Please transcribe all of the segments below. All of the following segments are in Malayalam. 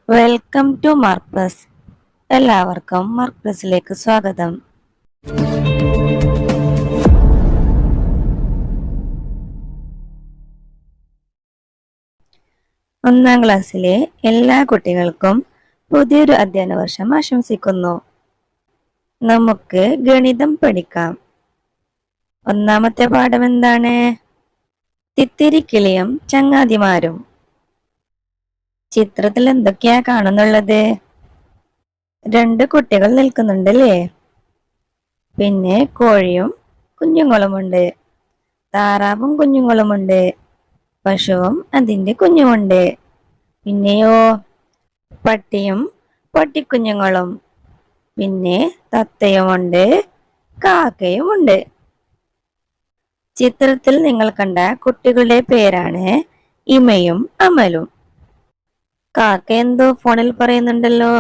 Welcome to Mark Plus. എല്ലാവർക്കും മാർക്ക് പ്ലസിലേക്ക് സ്വാഗതം. ഒന്നാം ക്ലാസ്സിലെ എല്ലാ കുട്ടികൾക്കും പുതിയൊരു അധ്യയന വർഷം ആശംസിക്കുന്നു. നമുക്ക് ഗണിതം പഠിക്കാം. ഒന്നാമത്തെ പാഠം എന്താണ്? തിത്തിരിക്കിളിയും ചങ്ങാതിമാരും. ചിത്രത്തിൽ എന്തൊക്കെയാ കാണുന്നുള്ളത്? രണ്ട് കുട്ടികൾ നിൽക്കുന്നുണ്ടല്ലേ? പിന്നെ കോഴിയും കുഞ്ഞുങ്ങളുമുണ്ട്, താറാവും കുഞ്ഞുങ്ങളുമുണ്ട്, പശുവും അതിന്റെ കുഞ്ഞുമുണ്ട്. പിന്നെയോ പട്ടിയും പട്ടിക്കുഞ്ഞുങ്ങളും, പിന്നെ തത്തയുമുണ്ട്, കാക്കയുമുണ്ട്. ചിത്രത്തിൽ നിങ്ങൾ കണ്ട കുട്ടികളുടെ പേരാണ് ഇമയും അമലും. കാക്ക എന്തോ ഫോണിൽ പറയുന്നുണ്ടല്ലോ.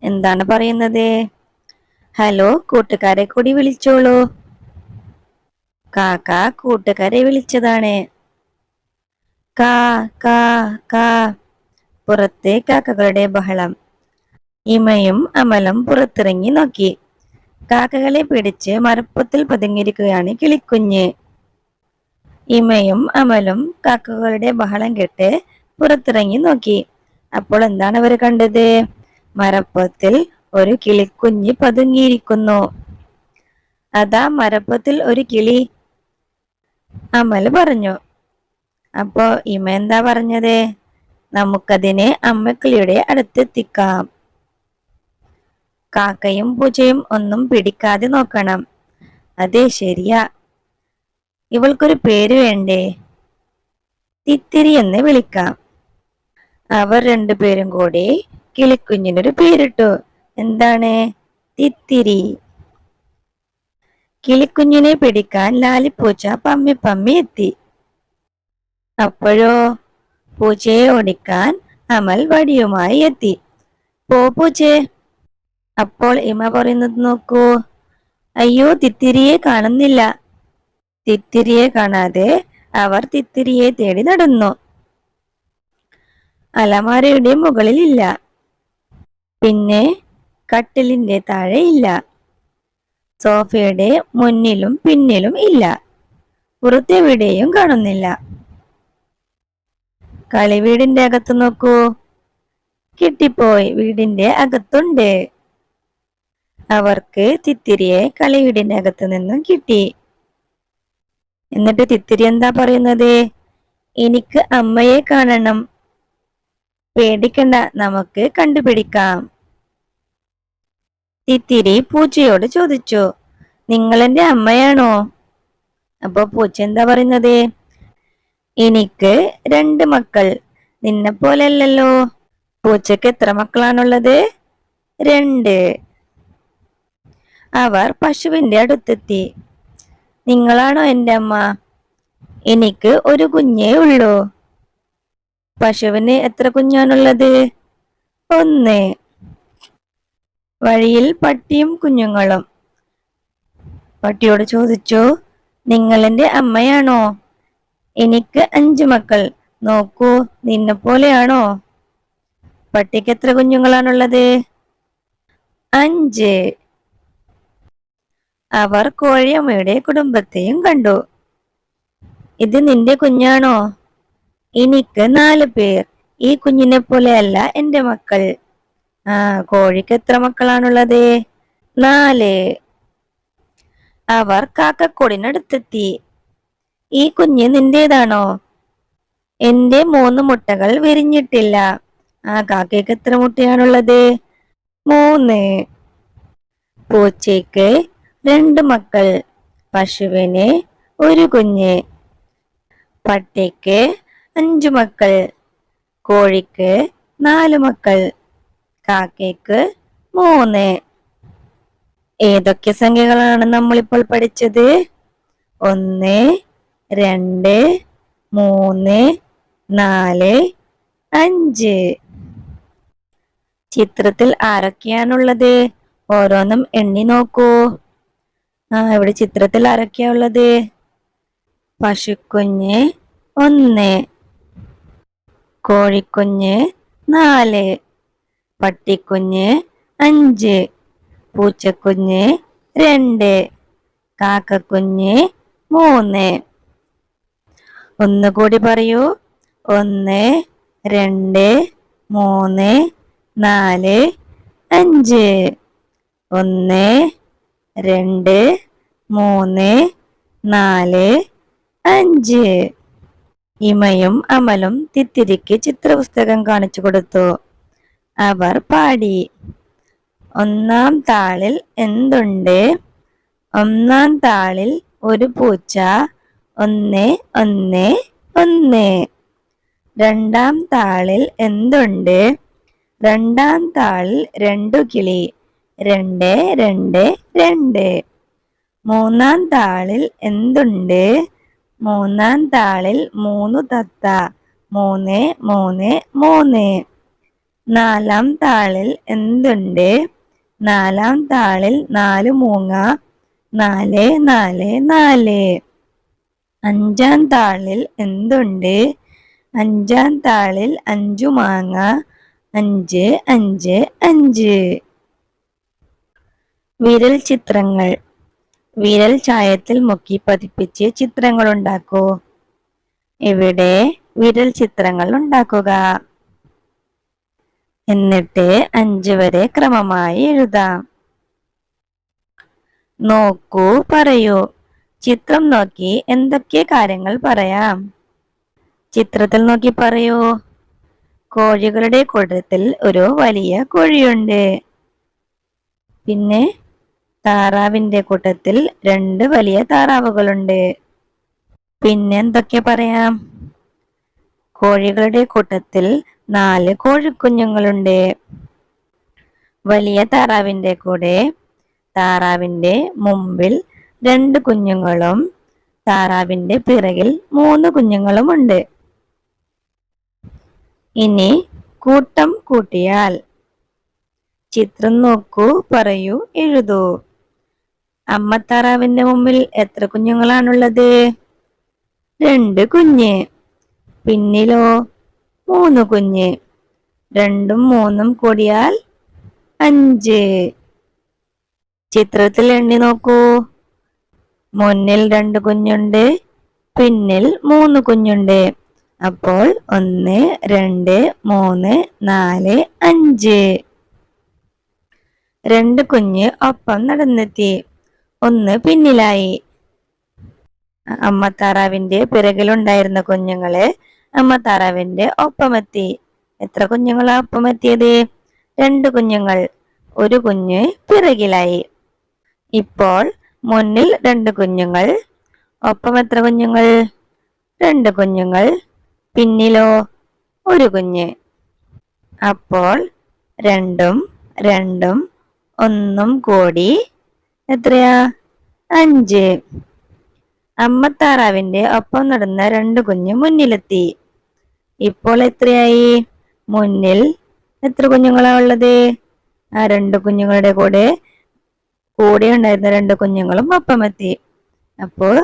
എന്താണ് പറയുന്നത്? ഹലോ, കൂട്ടുകാരെ കൂടി വിളിച്ചോളൂ. കാക്ക കൂട്ടുകാരെ വിളിച്ചതാണ്. കാ കാ കാ. പുറത്തെ കാക്കകളുടെ ബഹളം. ഇമയും അമലും പുറത്തിറങ്ങി നോക്കി. കാക്കകളെ പിടിച്ച് മരപ്പൊത്തിൽ പതുങ്ങിയിരിക്കുകയാണ് കിളിക്കുഞ്ഞ്. ഇമയും അമലും കാക്കകളുടെ ബഹളം കേട്ട് പുറത്തിറങ്ങി നോക്കി. അപ്പോൾ എന്താണ് അവർ കണ്ടത്? മരപ്പൊത്തിൽ ഒരു കിളിക്കുഞ്ഞ് പതുങ്ങിയിരിക്കുന്നു. അതാ മരപ്പൊത്തിൽ ഒരു കിളി, അമൽ പറഞ്ഞു. അപ്പോ ഇമ എന്താ പറഞ്ഞത്? നമുക്കതിനെ അമ്മക്കിളിയുടെ അടുത്തെത്തിക്കാം. കാക്കയും പൂച്ചയും ഒന്നും പിടിക്കാതെ നോക്കണം. അതെ, ശരിയാ. ഇവൾക്കൊരു പേര് വേണ്ടേ? തിത്തിരി എന്ന് വിളിക്കാം. അവർ രണ്ടുപേരും കൂടി കിളിക്കുഞ്ഞിനൊരു പേരിട്ടു. എന്താണ്? തിത്തിരി. കിളിക്കുഞ്ഞിനെ പിടിക്കാൻ ലാലിപ്പൂച്ച പമ്മി പമ്മി എത്തി. അപ്പോഴോ പൂച്ചയെ ഓടിക്കാൻ അമൽ വടിയുമായി എത്തി. പോ പൂച്ചേ. അപ്പോൾ ഇമ പറയുന്നത് നോക്കൂ. അയ്യോ, തിത്തിരിയെ കാണുന്നില്ല. തിത്തിരിയെ കാണാതെ അവർ തിത്തിരിയെ തേടി നടന്നു. അലമാരയുടെ മുകളിലില്ല, പിന്നെ കട്ടിലിന്റെ താഴെ ഇല്ല, സോഫയുടെ മുന്നിലും പിന്നിലും ഇല്ല, പുറത്തെവിടെയും കാണുന്നില്ല. കളിവീടിന്റെ അകത്ത് നോക്കൂ. കിട്ടിപ്പോയി, വീടിന്റെ അകത്തുണ്ട്. അവർക്ക് തിത്തിരിയെ കളിവീടിന്റെ അകത്ത് നിന്നും കിട്ടി. എന്നിട്ട് തിത്തിരി എന്താ പറയുന്നത്? എനിക്ക് അമ്മയെ കാണണം. പേടിക്കണ്ട, നമുക്ക് കണ്ടുപിടിക്കാം. തിത്തിരി പൂച്ചയോട് ചോദിച്ചു, നിങ്ങൾ എന്റെ അമ്മയാണോ? അപ്പൊ പൂച്ച എന്താ പറയുന്നത്? എനിക്ക് 2 മക്കൾ, നിന്നെ പോലെയല്ലല്ലോ. പൂച്ചക്ക് എത്ര മക്കളാണുള്ളത്? 2. അവർ പശുവിന്റെ അടുത്തെത്തി. നിങ്ങളാണോ എന്റെ അമ്മ? എനിക്ക് ഒരു കുഞ്ഞേ ഉള്ളൂ. പശുവിന് എത്ര കുഞ്ഞാണുള്ളത്? 1. വഴിയിൽ പട്ടിയും കുഞ്ഞുങ്ങളും. പട്ടിയോട് ചോദിച്ചു, നിങ്ങൾ എന്റെ അമ്മയാണോ? എനിക്ക് 5 മക്കൾ, നോക്കൂ, നിന്നെ പോലെയാണോ? പട്ടിക്ക് എത്ര കുഞ്ഞുങ്ങളാണുള്ളത്? 5. അവർ കോഴിയമ്മയുടെ കുടുംബത്തെയും കണ്ടു. ഇത് നിന്റെ കുഞ്ഞാണോ? എനിക്ക് 4 പേർ, ഈ കുഞ്ഞിനെ പോലെയല്ല എന്റെ മക്കൾ. കോഴിക്ക് എത്ര മക്കളാണുള്ളത്? 4. അവർ കാക്കക്കൂടിനടുത്തെത്തി. ഈ കുഞ്ഞ് നിന്റേതാണോ? എന്റെ 3 മുട്ടകൾ വിരിഞ്ഞിട്ടില്ല. കാക്കയ്ക്ക് എത്ര മുട്ടയാണുള്ളത്? 3. പൂച്ചയ്ക്ക് 2 മക്കൾ, പശുവിന് ഒരു കുഞ്ഞ്, പട്ടിക്ക് 5 മക്കൾ, കോഴിക്ക് 4 മക്കൾ, കാക്കയ്ക്ക് 3. ഏതൊക്കെ സംഖ്യകളാണ് നമ്മളിപ്പോൾ പഠിച്ചത്? 1, 2, 3, 4, 5. ചിത്രത്തിൽ ആരൊക്കെയാണുള്ളത്? ഓരോന്നും എണ്ണി നോക്കൂ. ഇവിടെ ചിത്രത്തിൽ ആരൊക്കെയാ ഉള്ളത്? പശുക്കുഞ്ഞ് 1, കോഴിക്കുഞ്ഞ് 4. പട്ടിക്കുഞ്ഞ് 5. പൂച്ചക്കുഞ്ഞ് 2. കാക്കക്കുഞ്ഞ് 3. ഒന്നുകൂടി പറയൂ. 1, 2, 3, 4, 5. 1, 2, 3, 4, 5. ഇമയും അമലും തിത്തിരിക്ക് ചിത്രപുസ്തകം കാണിച്ചു കൊടുത്തു. അവർ പാടി. ഒന്നാം താളിൽ എന്തുണ്ട്? ഒന്നാം താളിൽ ഒരു പൂച്ച. 1, 1, 1. രണ്ടാം താളിൽ എന്തുണ്ട്? രണ്ടാം താളിൽ 2 കിളി. 2, 2, 2. മൂന്നാം താളിൽ എന്തുണ്ട്? മൂന്നാം താളിൽ 3 തത്ത. 3, 3, 3. നാലാം താളിൽ എന്തുണ്ട്? നാലാം താളിൽ 4 മൂങ്ങ. 4, 4, 4. അഞ്ചാം താളിൽ എന്തുണ്ട്? അഞ്ചാം താളിൽ 5 മാങ്ങ. 5, 5, 5. വിരൽ ചിത്രങ്ങൾ. വിരൽ ചായത്തിൽ മുക്കി പതിപ്പിച്ച് ചിത്രങ്ങൾ ഉണ്ടാക്കൂ. ഇവിടെ വിരൽ ചിത്രങ്ങൾ ഉണ്ടാക്കുക. എന്നിട്ട് 5 വരെ ക്രമമായി എഴുതാം. നോക്കൂ, പറയൂ. ചിത്രം നോക്കി എന്തൊക്കെ കാര്യങ്ങൾ പറയാം? ചിത്രത്തിൽ നോക്കി പറയൂ. കോഴികളുടെ കൂട്ടത്തിൽ ഒരു വലിയ കോഴിയുണ്ട്. പിന്നെ താറാവിന്റെ കൂട്ടത്തിൽ 2 വലിയ താറാവുകളുണ്ട്. പിന്നെ എന്തൊക്കെ പറയാം? കോഴികളുടെ കൂട്ടത്തിൽ 4 കോഴിക്കുഞ്ഞുങ്ങളുണ്ട്. വലിയ താറാവിന്റെ കൂടെ താറാവിന്റെ മുമ്പിൽ 2 കുഞ്ഞുങ്ങളും താറാവിന്റെ പിറകിൽ 3 കുഞ്ഞുങ്ങളുമുണ്ട്. ഇനി കൂട്ടം കൂട്ടിയാൽ. ചിത്രം നോക്കൂ, പറയൂ, എഴുതൂ. അമ്മ താറാവിന്റെ മുമ്പിൽ എത്ര കുഞ്ഞുങ്ങളാണുള്ളത്? 2 കുഞ്ഞ്. പിന്നിലോ 3 കുഞ്ഞ്. 2ഉം 3ഉം കൂടിയാൽ 5. ചിത്രത്തിൽ എണ്ണി നോക്കൂ. മുന്നിൽ 2 കുഞ്ഞുണ്ട്, പിന്നിൽ 3 കുഞ്ഞുണ്ട്. അപ്പോൾ 1, 2, 3, 4, 5. 2 കുഞ്ഞ് ഒപ്പം നടന്നെത്തി. 1 പിന്നിലായി. അമ്മ താറാവിന്റെ പിറകിലുണ്ടായിരുന്ന കുഞ്ഞുങ്ങള് അമ്മ താറാവിന്റെ ഒപ്പമെത്തി. എത്ര കുഞ്ഞുങ്ങളാ ഒപ്പമെത്തിയത്? 2 കുഞ്ഞുങ്ങൾ. 1 കുഞ്ഞ് പിറകിലായി. ഇപ്പോൾ മുന്നിൽ 2 കുഞ്ഞുങ്ങൾ. ഒപ്പം എത്ര കുഞ്ഞുങ്ങൾ? 2 കുഞ്ഞുങ്ങൾ. പിന്നിലോ 1 കുഞ്ഞ്. അപ്പോൾ 2ഉം 2ഉം 1ഉം കൂടി എത്രയാ? 5. അമ്മ താറാവിന്റെ ഒപ്പം നടന്ന 2 കുഞ്ഞ് മുന്നിലെത്തി. ഇപ്പോൾ എത്രയായി? മുന്നിൽ എത്ര കുഞ്ഞുങ്ങളാ ഉള്ളത്? ആ 2 കുഞ്ഞുങ്ങളുടെ കൂടെ ഉണ്ടായിരുന്ന 2 കുഞ്ഞുങ്ങളും ഒപ്പമെത്തി. അപ്പോൾ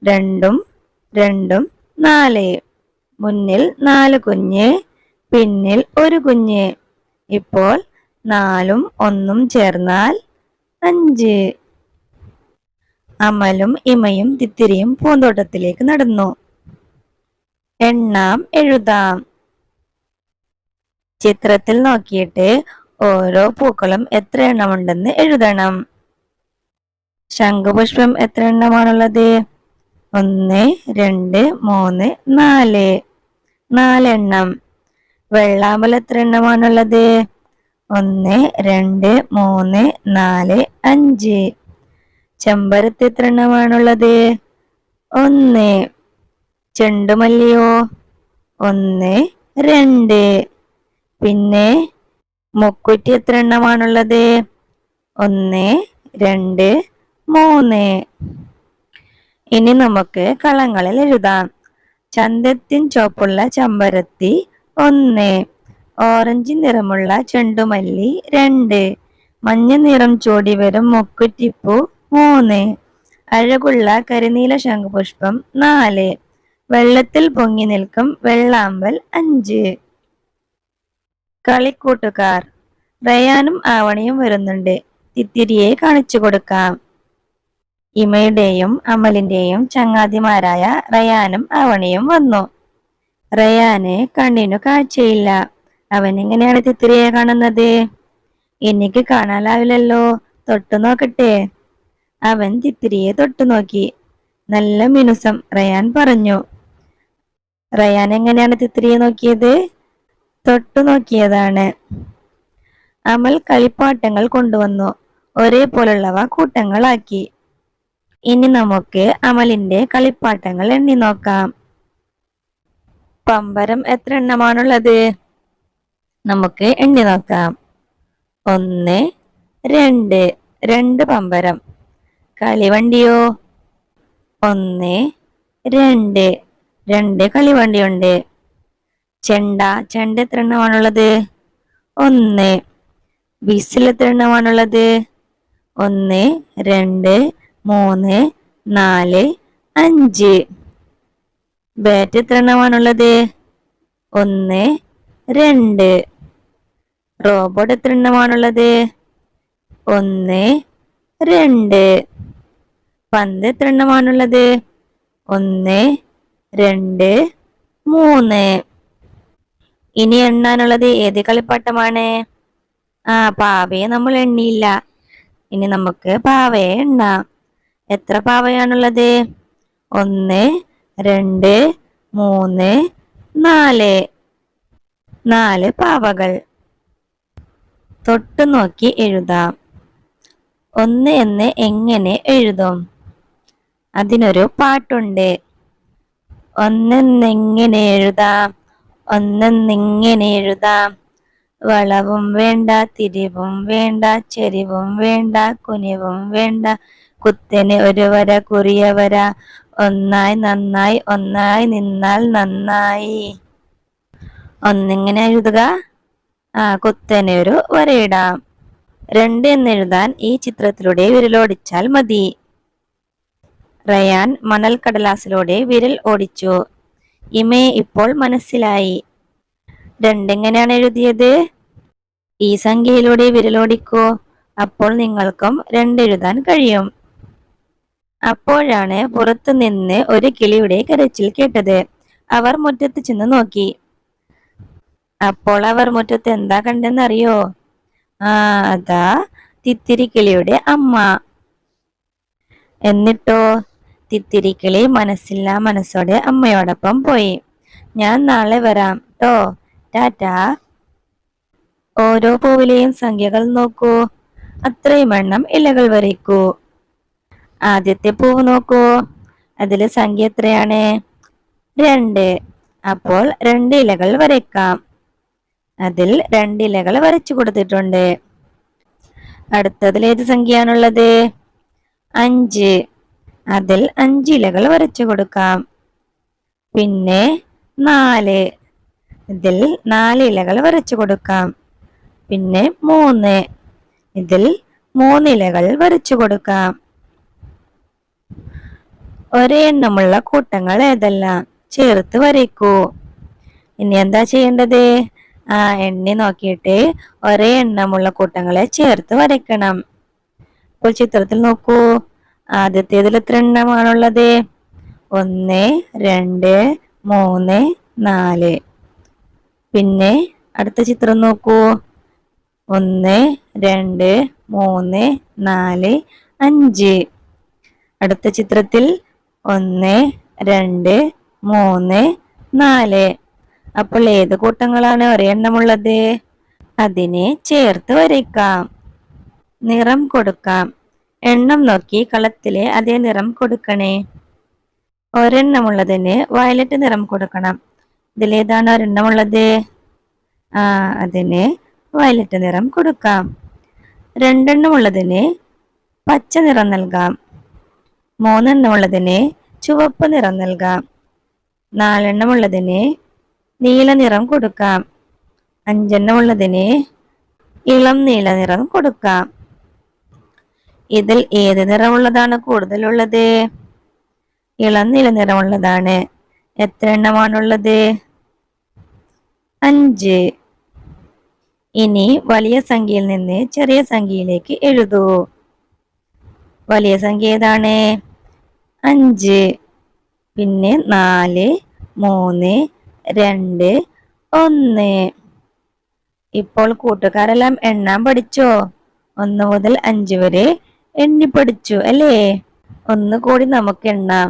2ഉം 2ഉം 4. മുന്നിൽ 4 കുഞ്ഞ്, പിന്നിൽ 1 കുഞ്ഞ്. ഇപ്പോൾ 4ഉം 1ഉം ചേർന്നാൽ 5. അമലും ഇമയും തിത്തിരിയും പൂന്തോട്ടത്തിലേക്ക് നടന്നു. എണ്ണാം, എഴുതാം. ചിത്രത്തിൽ നോക്കിയിട്ട് ഓരോ പൂക്കളും എത്ര എണ്ണമുണ്ടെന്ന് എഴുതണം. ശംഖുപുഷ്പം എത്ര എണ്ണമാണുള്ളത്? 1, 2, 3, 4. 4 എണ്ണം. വെള്ളാമ്പൽ എത്ര എണ്ണമാണുള്ളത്? 1, 2, 3, 4, 5. ചെമ്പരത്തി എത്ര എണ്ണമാണുള്ളത്? 1. ചെണ്ടുമല്ലിയോ? 1, 2. പിന്നെ മുക്കുറ്റി എത്ര എണ്ണമാണുള്ളത്? 1, 2, 3. ഇനി നമുക്ക് കളങ്ങളിൽ എഴുതാം. ചന്തത്തിൻ ചോപ്പുള്ള ചെമ്പരത്തി 1. ഓറഞ്ച് നിറമുള്ള ചെണ്ടുമല്ലി 2. മഞ്ഞ നിറം ചൂടി വരും മുക്കുറ്റിപ്പൂ 3. അഴകുള്ള കരിനീല ശംഖുപുഷ്പം 4. വെള്ളത്തിൽ പൊങ്ങി നിൽക്കും വെള്ളാമ്പൽ 5. കളിക്കൂട്ടുകാർ. റയാനും ആവണിയും വരുന്നുണ്ട്. തിത്തിരിയെ കാണിച്ചു കൊടുക്കാം. ഇമയുടെയും അമലിന്റെയും ചങ്ങാതിമാരായ റയാനും ആവണിയും വന്നു. റയാന് കണ്ണിനു കാഴ്ചയില്ല. അവൻ എങ്ങനെയാണ് തിത്തിരിയെ കാണുന്നത്? എനിക്ക് കാണാനാവില്ലല്ലോ, തൊട്ടു നോക്കട്ടെ. അവൻ തിത്തിരിയെ തൊട്ടു നോക്കി. നല്ല മിനുസം, റയാൻ പറഞ്ഞു. റയാൻ എങ്ങനെയാണ് തിത്തിരിയെ നോക്കിയത്? തൊട്ടു നോക്കിയതാണ്. അമൽ കളിപ്പാട്ടങ്ങൾ കൊണ്ടുവന്നു. ഒരേപോലുള്ളവ കൂട്ടങ്ങളാക്കി. ഇനി നമുക്ക് അമലിന്റെ കളിപ്പാട്ടങ്ങൾ എണ്ണി നോക്കാം. പമ്പരം എത്ര എണ്ണമാണുള്ളത്? നമുക്ക് എണ്ണി നോക്കാം. 1, 2, 2 പമ്പരം. കളിവണ്ടിയോ? 1, 2, 2 കളിവണ്ടിയുണ്ട്. ചെണ്ട എത്ര എണ്ണമാണുള്ളത്? 1. വിസിൽ എത്ര എണ്ണമാണുള്ളത്? 1, 2, 3, 4, 5. ബാറ്റ് എത്ര എണ്ണമാണുള്ളത്? 1, 2. റോബോട്ട് എത്ര എണ്ണമാണുള്ളത്? 1, 2. പന്ത് എത്ര എണ്ണമാണുള്ളത്? 1, 2, 3. ഇനി എണ്ണാനുള്ളത് ഏത് കളിപ്പാട്ടമാണ്? പാവയെ നമ്മൾ എണ്ണിയില്ല. ഇനി നമുക്ക് പാവയെ എണ്ണാം. എത്ര പാവയാണുള്ളത്? 1, 2, 3, 4. 4 പാവകൾ. തൊട്ടു നോക്കി എഴുതാം. 1 എന്ന് എങ്ങനെ എഴുതും? അതിനൊരു പാട്ടുണ്ട്. 1 എന്നെങ്ങനെ എഴുതാം? 1 എന്നിങ്ങനെ എഴുതാം. വളവും വേണ്ട, തിരിവും വേണ്ട, ചെരിവും വേണ്ട, കുനിവും വേണ്ട, കുത്തനെ ഒരു വര, കുറിയ വര, ഒന്നായി നന്നായി, ഒന്നായി നിന്നാൽ നന്നായി. ഒന്നിങ്ങനെ എഴുതുക. കുത്തനെ ഒരു വരയിടാം. 2 എന്നെഴുതാൻ ഈ ചിത്രത്തിലൂടെ വിരലോടിച്ചാൽ മതി. റയാൻ മണൽ കടലാസിലൂടെ വിരൽ ഓടിച്ചു. ഇമയെ ഇപ്പോൾ മനസ്സിലായി. 2 എങ്ങനെയാണ് എഴുതിയത്? ഈ സംഖ്യയിലൂടെ വിരലോടിക്കൂ. അപ്പോൾ നിങ്ങൾക്കും 2 എഴുതാൻ കഴിയും. അപ്പോഴാണ് പുറത്തു നിന്ന് ഒരു കിളിയുടെ കരച്ചിൽ കേട്ടത്. അവർ മുറ്റത്ത് ചെന്ന് നോക്കി. അപ്പോൾ അവർ മുറ്റത്ത് എന്താ കണ്ടെന്നറിയോ? അതാ തിത്തിരിക്കിളിയുടെ അമ്മ. എന്നിട്ടോ? തിത്തിരിക്കിളി മനസ്സില്ലാ മനസ്സോടെ അമ്മയോടൊപ്പം പോയി. ഞാൻ നാളെ വരാം ട്ടോ, ടാറ്റാ. ഓരോ പൂവിലെയും സംഖ്യകൾ നോക്കൂ. അത്രയും എണ്ണം ഇലകൾ വരയ്ക്കൂ. ആദ്യത്തെ പൂവ് നോക്കൂ. അതിലെ സംഖ്യ എത്രയാണ്? 2. അപ്പോൾ 2 ഇലകൾ വരയ്ക്കാം. അതിൽ 2 ഇലകൾ വരച്ചു കൊടുത്തിട്ടുണ്ട്. അടുത്തതിൽ ഏത് സംഖ്യയാണുള്ളത്? 5. അതിൽ 5 ഇലകൾ വരച്ചു കൊടുക്കാം. പിന്നെ 4. ഇതിൽ 4 ഇലകൾ വരച്ചു കൊടുക്കാം. പിന്നെ 3. ഇതിൽ 3 ഇലകൾ വരച്ചു കൊടുക്കാം. ഒരേ എണ്ണമുള്ള കൂട്ടങ്ങൾ ഏതെല്ലാം? ചേർത്ത് വരയ്ക്കൂ. ഇനി എന്താ ചെയ്യേണ്ടത്? എണ്ണി നോക്കിയിട്ട് ഒരേ എണ്ണമുള്ള കൂട്ടങ്ങളെ ചേർത്ത് വരയ്ക്കണം. ഇപ്പോൾ ചിത്രത്തിൽ നോക്കൂ. ആദ്യത്തേതിൽ എത്ര എണ്ണമാണുള്ളത്? 1, 2, 3, 4. പിന്നെ അടുത്ത ചിത്രം നോക്കൂ. 1, 2, 3, 4, 5. അടുത്ത ചിത്രത്തിൽ 1, 2, 3, 4. അപ്പോൾ ഏത് കൂട്ടങ്ങളാണ് ഒരേ എണ്ണമുള്ളത്? അതിനെ ചേർത്ത് വരയ്ക്കാം. നിറം കൊടുക്കാം. എണ്ണം നോക്കി കളത്തിലെ അതേ നിറം കൊടുക്കണേ. ഒരെണ്ണമുള്ളതിന് വയലറ്റ് നിറം കൊടുക്കണം. ഇതിലേതാണ് ഒരെണ്ണമുള്ളത്? അതിന് വയലറ്റ് നിറം കൊടുക്കാം. 2 എണ്ണമുള്ളതിന് പച്ച നിറം നൽകാം. 3 എണ്ണമുള്ളതിന് ചുവപ്പ് നിറം നൽകാം. 4 എണ്ണമുള്ളതിന് നീല നിറം കൊടുക്കാം. 5 എണ്ണമുള്ളതിന് ഇളം നീല നിറം കൊടുക്കാം. ഇതിൽ ഏത് നിറമുള്ളതാണ് കൂടുതലുള്ളത്? ഇളം നീല നിറമുള്ളതാണ്. എത്ര എണ്ണമാണുള്ളത്? 5. ഇനി വലിയ സംഖ്യയിൽ നിന്ന് ചെറിയ സംഖ്യയിലേക്ക് എഴുതൂ. വലിയ സംഖ്യ ഏതാണ്? 5. പിന്നെ 4, 3, 2, 1. ഇപ്പോൾ കൂട്ടുകാരെല്ലാം എണ്ണാൻ പഠിച്ചോ? 1 മുതൽ 5 വരെ എണ്ണി പഠിച്ചു അല്ലേ? ഒന്നുകൂടി നമുക്ക് എണ്ണാം.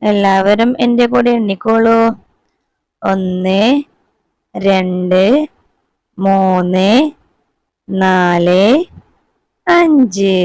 എല്ലാവരും എൻ്റെ കൂടെ എണ്ണിക്കോളൂ. 1, 2, 3, 4, 5.